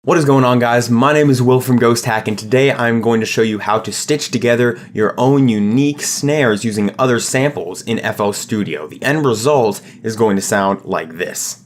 What is going on, guys? My name is Will from Ghost Hack, and today I'm going to show you how to stitch together your own unique snares using other samples in FL Studio. The end result is going to sound like this.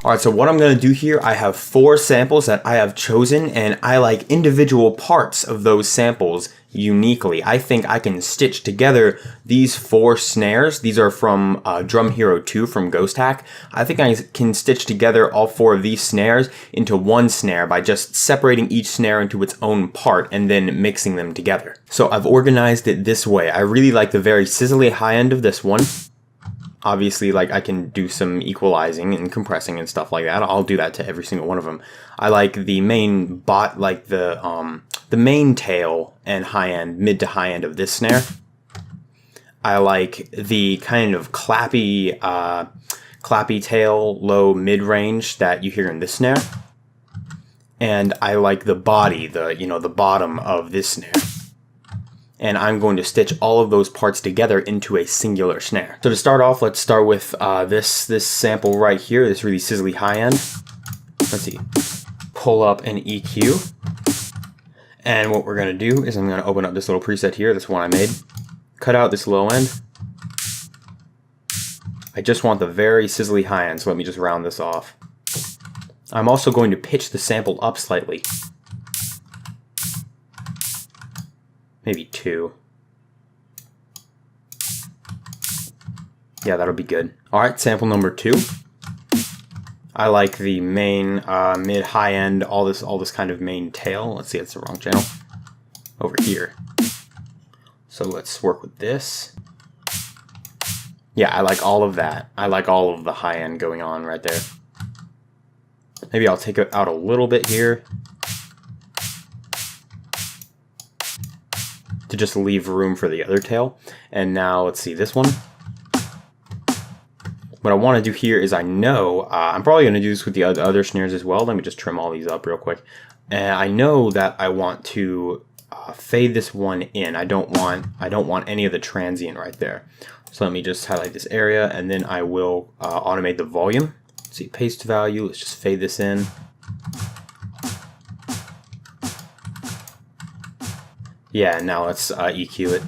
Alright, so what I'm going to do here, I have 4 samples that I have chosen, and I like individual parts of those samples uniquely. I think I can stitch together these 4 snares. These are from Drum Hero 2 from Ghost Hack. I think I can stitch together all 4 of these snares into one snare by just separating each snare into its own part and then mixing them together. So I've organized it this way. I really like the very sizzly high end of this one. Obviously, like, I can do some equalizing and compressing and stuff like that. I'll do that to every single one of them. I like the main the main tail and high end, mid to high end of this snare. I like the kind of clappy tail, low mid range that you hear in this snare. And I like the body, the bottom of this snare. And I'm going to stitch all of those parts together into a singular snare. So to start off, let's start with this sample right here, this really sizzly high end. Let's see, pull up an EQ. And what we're gonna do is I'm gonna open up this little preset here, this one I made. Cut out this low end. I just want the very sizzly high end, so let me just round this off. I'm also going to pitch the sample up slightly. Maybe 2. Yeah, that'll be good. Alright, sample number 2. I like the main mid high end, all this kind of main tail. Let's see, it's the wrong channel. Over here. So let's work with this. Yeah, I like all of that. I like all of the high end going on right there. Maybe I'll take it out a little bit here to just leave room for the other tail. And now let's see this one. What I want to do here is I'm probably going to do this with the other snares as well. Let me just trim all these up real quick. And I know that I want to fade this one in. I don't want any of the transient right there. So let me just highlight this area, and then I will automate the volume. Let's see, paste value. Let's just fade this in. Yeah, now let's EQ it.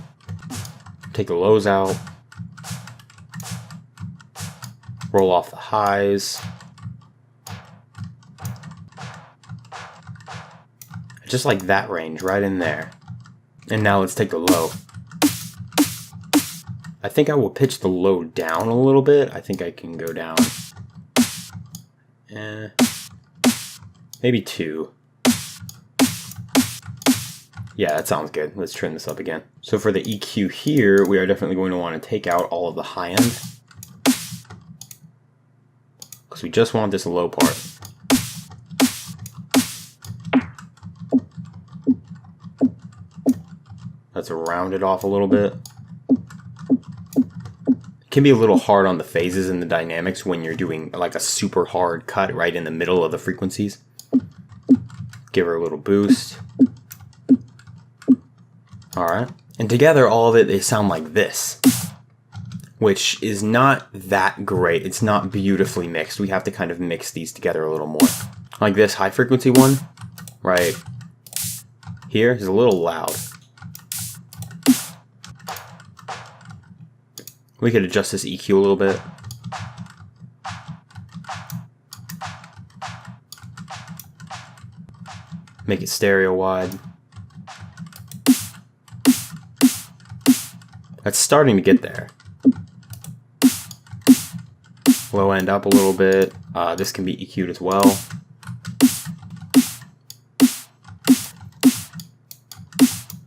Take the lows out. Roll off the highs. Just like that range right in there. And now let's take the low. I think I will pitch the low down a little bit. I think I can go down. Maybe 2. Yeah, that sounds good. Let's trim this up again. So for the EQ here, we are definitely going to want to take out all of the high end, because we just want this low part. Let's round it off a little bit. It can be a little hard on the phases and the dynamics when you're doing like a super hard cut right in the middle of the frequencies. Give her a little boost. Alright, and together all of it, they sound like this, which is not that great. It's not beautifully mixed. We have to kind of mix these together a little more. Like this high frequency one, right here, is a little loud. We could adjust this EQ a little bit. Make it stereo wide. That's starting to get there. Low end up a little bit. This can be EQ'd as well.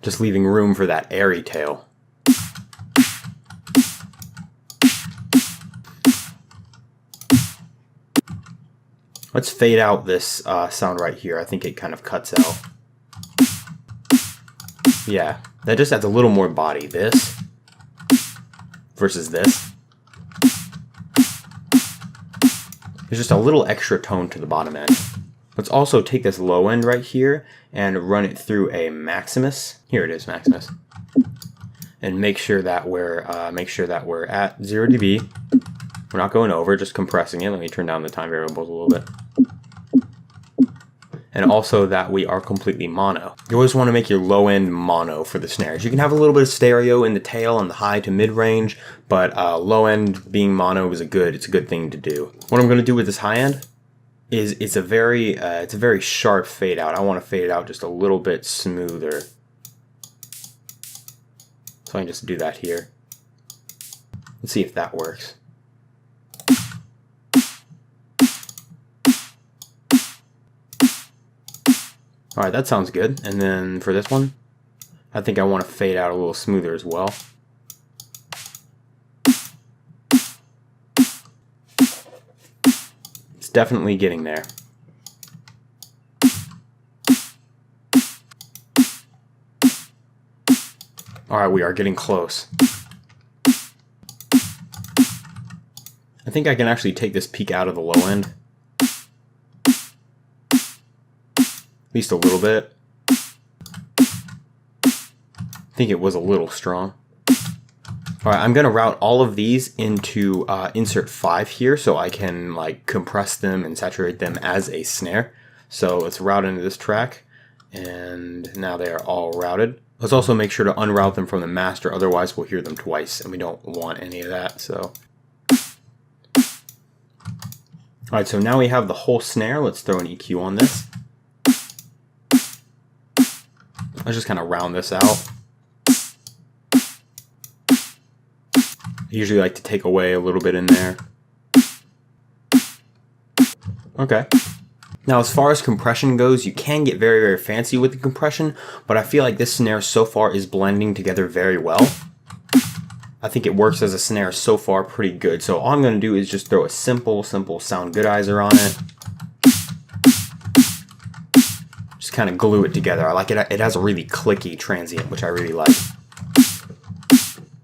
Just leaving room for that airy tail. Let's fade out this sound right here. I think it kind of cuts out. Yeah, that just adds a little more body. This versus this. There's just a little extra tone to the bottom end. Let's also take this low end right here and run it through a Maximus. Here it is, Maximus. and make sure that we're at 0 dB. We're not going over, just compressing it. Let me turn down the time variables a little bit. And also that we are completely mono. You always want to make your low end mono for the snares. You can have a little bit of stereo in the tail and the high to mid range, but low end being mono is it's a good thing to do. What I'm going to do with this high end is it's a very sharp fade out. I want to fade it out just a little bit smoother. So I can just do that here. Let's see if that works. Alright, that sounds good. And then for this one, I think I want to fade out a little smoother as well. It's definitely getting there. Alright, we are getting close. I think I can actually take this peak out of the low end. At least a little bit. I think it was a little strong. Alright, I'm going to route all of these into insert 5 here so I can like compress them and saturate them as a snare. So let's route into this track, and now they are all routed. Let's also make sure to unroute them from the master, otherwise we'll hear them twice and we don't want any of that. So alright, so now we have the whole snare. Let's throw an EQ on this. Let's just kind of round this out. I usually like to take away a little bit in there. Okay. Now as far as compression goes, you can get very, very fancy with the compression, but I feel like this snare so far is blending together very well. I think it works as a snare so far pretty good. So all I'm going to do is just throw a simple sound goodizer on it. Just kind of glue it together. I like it. It has a really clicky transient, which I really like.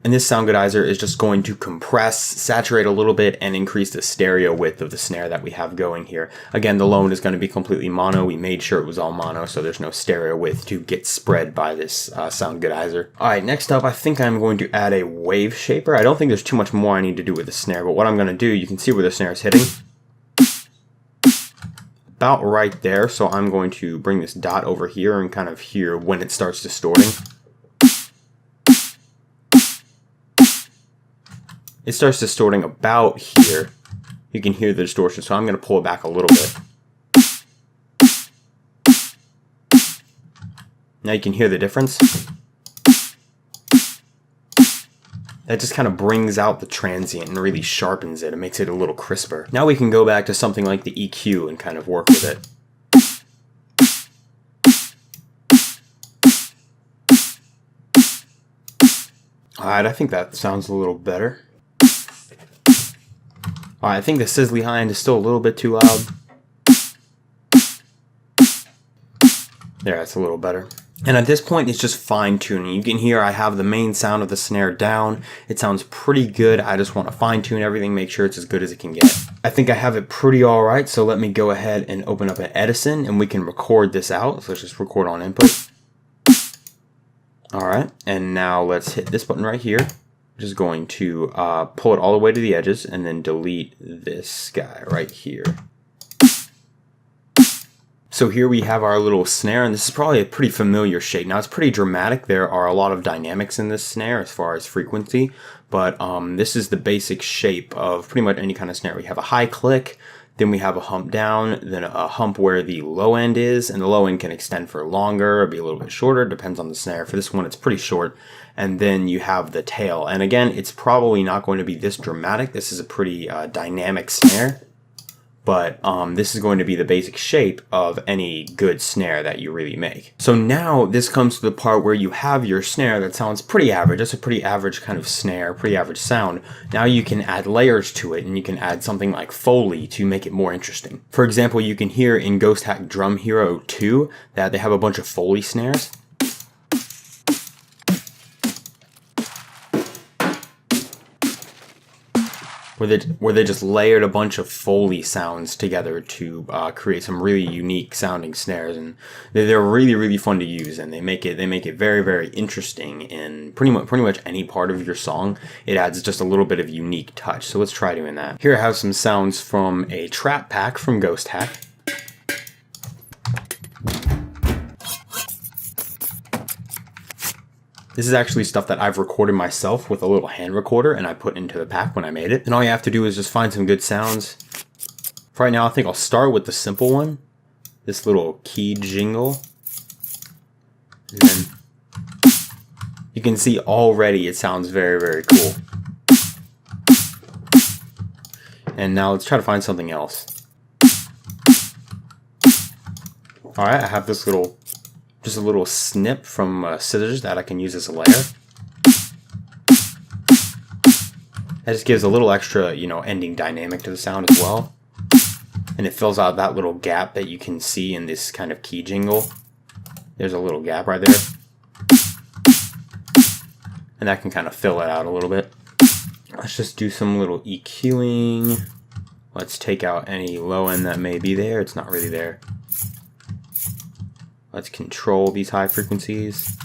And this sound goodizer is just going to compress, saturate a little bit, and increase the stereo width of the snare that we have going here. Again, the low end is going to be completely mono. We made sure it was all mono, so there's no stereo width to get spread by this sound goodizer. Alright, next up, I think I'm going to add a wave shaper. I don't think there's too much more I need to do with the snare, but what I'm going to do, you can see where the snare is hitting. About right there, so I'm going to bring this dot over here and kind of hear when it starts distorting. It starts distorting about here. You can hear the distortion, so I'm going to pull it back a little bit. Now you can hear the difference. That just kind of brings out the transient and really sharpens it. It makes it a little crisper. Now we can go back to something like the EQ and kind of work with it. Alright, I think that sounds a little better. Alright, I think the sizzly high end is still a little bit too loud. There, that's a little better. And at this point, it's just fine tuning. You can hear I have the main sound of the snare down. It sounds pretty good. I just want to fine tune everything, make sure it's as good as it can get. I think I have it pretty alright, so let me go ahead and open up an Edison and we can record this out. So let's just record on input. Alright, and now let's hit this button right here. Just going to pull it all the way to the edges and then delete this guy right here. So here we have our little snare, and this is probably a pretty familiar shape. Now it's pretty dramatic. There are a lot of dynamics in this snare as far as frequency, but this is the basic shape of pretty much any kind of snare. We have a high click, then we have a hump down, then a hump where the low end is, and the low end can extend for longer or be a little bit shorter, depends on the snare. For this one, it's pretty short. And then you have the tail. And again, it's probably not going to be this dramatic. This is a pretty dynamic snare. But this is going to be the basic shape of any good snare that you really make. So now this comes to the part where you have your snare that sounds pretty average. That's a pretty average kind of snare, pretty average sound. Now you can add layers to it, and you can add something like foley to make it more interesting. For example, you can hear in Ghost Hack Drum Hero 2 that they have a bunch of foley snares. where they just layered a bunch of foley sounds together to create some really unique sounding snares, and they're really fun to use, and they make it very interesting in pretty much any part of your song. It adds just a little bit of unique touch. So let's try doing that. Here I have some sounds from a trap pack from Ghost Hack. This is actually stuff that I've recorded myself with a little hand recorder, and I put into the pack when I made it. And all you have to do is just find some good sounds. For right now, I think I'll start with the simple one. This little key jingle. And then you can see already it sounds very cool. And now let's try to find something else. Alright, I have this just a little snip from scissors that I can use as a layer. That just gives a little extra, ending dynamic to the sound as well. And it fills out that little gap that you can see in this kind of key jingle. There's a little gap right there. And that can kind of fill it out a little bit. Let's just do some little EQing. Let's take out any low end that may be there. It's not really there. Let's control these high frequencies.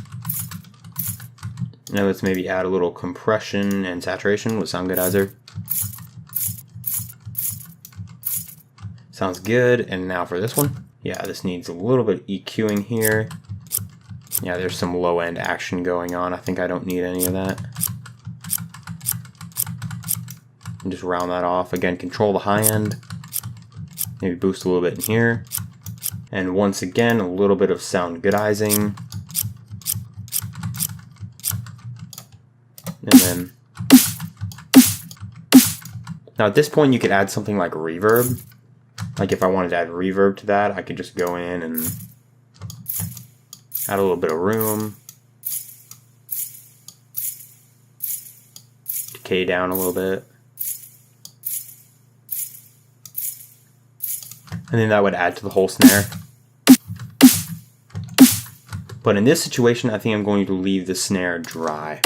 Now let's maybe add a little compression and saturation with sound good either. Sounds good. And now for this one. Yeah, this needs a little bit of EQing here. Yeah, there's some low end action going on. I think I don't need any of that. And just round that off. Again, control the high end. Maybe boost a little bit in here. And once again, a little bit of sound goodizing. And then, now at this point you could add something like reverb. Like if I wanted to add reverb to that, I could just go in and add a little bit of room. Decay down a little bit. And then that would add to the whole snare. But in this situation, I think I'm going to leave the snare dry.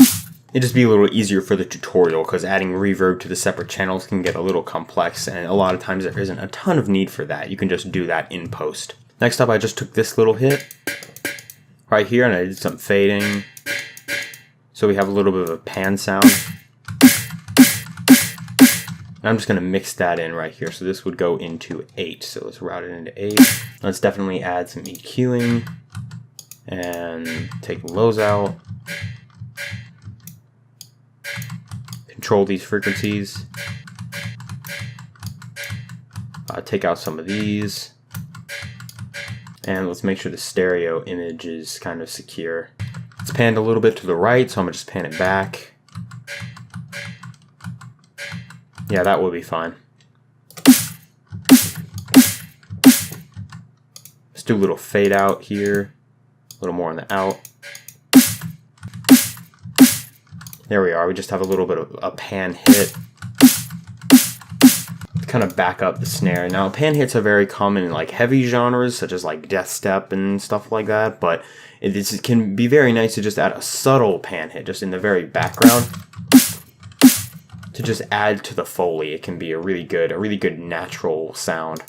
It'd just be a little easier for the tutorial, because adding reverb to the separate channels can get a little complex, and a lot of times there isn't a ton of need for that. You can just do that in post. Next up, I just took this little hit right here, and I did some fading. So we have a little bit of a pan sound. I'm just going to mix that in right here. So this would go into 8. So let's route it into 8. Let's definitely add some EQing. And take lows out. Control these frequencies. Take out some of these. And let's make sure the stereo image is kind of secure. It's panned a little bit to the right, so I'm going to just pan it back. Yeah, that will be fine. Let's do a little fade out here. A little more on the out. There we are. We just have a little bit of a pan hit. To kind of back up the snare. Now, pan hits are very common in like heavy genres, such as like death step and stuff like that, but it can be very nice to just add a subtle pan hit just in the very background. To just add to the foley. It can be a really good natural sound.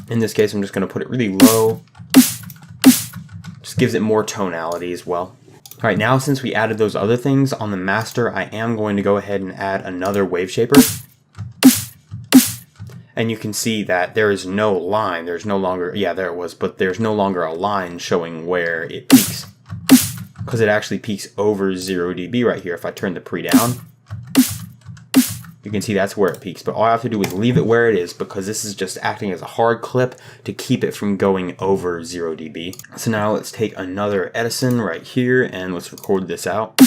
In this case, I'm just going to put it really low. Just gives it more tonality as well. Alright, now since we added those other things on the master, I am going to go ahead and add another wave shaper. And you can see that there is no line. There's no longer, yeah, there it was, but there's no longer a line showing where it peaks. Because it actually peaks over 0 dB right here. If I turn the pre down, you can see that's where it peaks, but all I have to do is leave it where it is, because this is just acting as a hard clip to keep it from going over 0 dB. So now let's take another Edison right here and let's record this out.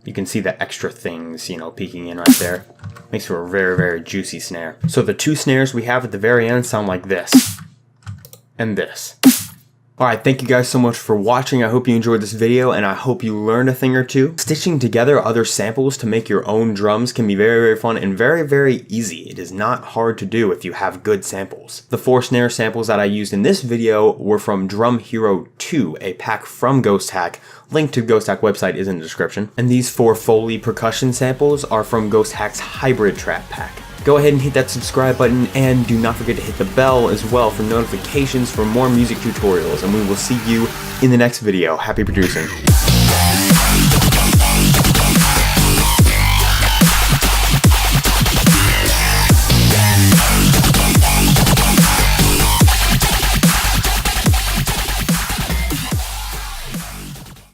You can see the extra things, peeking in right there. Makes for a very juicy snare. So the two snares we have at the very end sound like this and this. Alright, thank you guys so much for watching. I hope you enjoyed this video and I hope you learned a thing or two. Stitching together other samples to make your own drums can be very, very fun and very, very easy. It is not hard to do if you have good samples. The 4 snare samples that I used in this video were from Drum Hero 2, a pack from Ghost Hack. Link to Ghost Hack website is in the description. And these 4 Foley percussion samples are from Ghost Hack's Hybrid Trap pack. Go ahead and hit that subscribe button and do not forget to hit the bell as well for notifications for more music tutorials, and we will see you in the next video. Happy producing.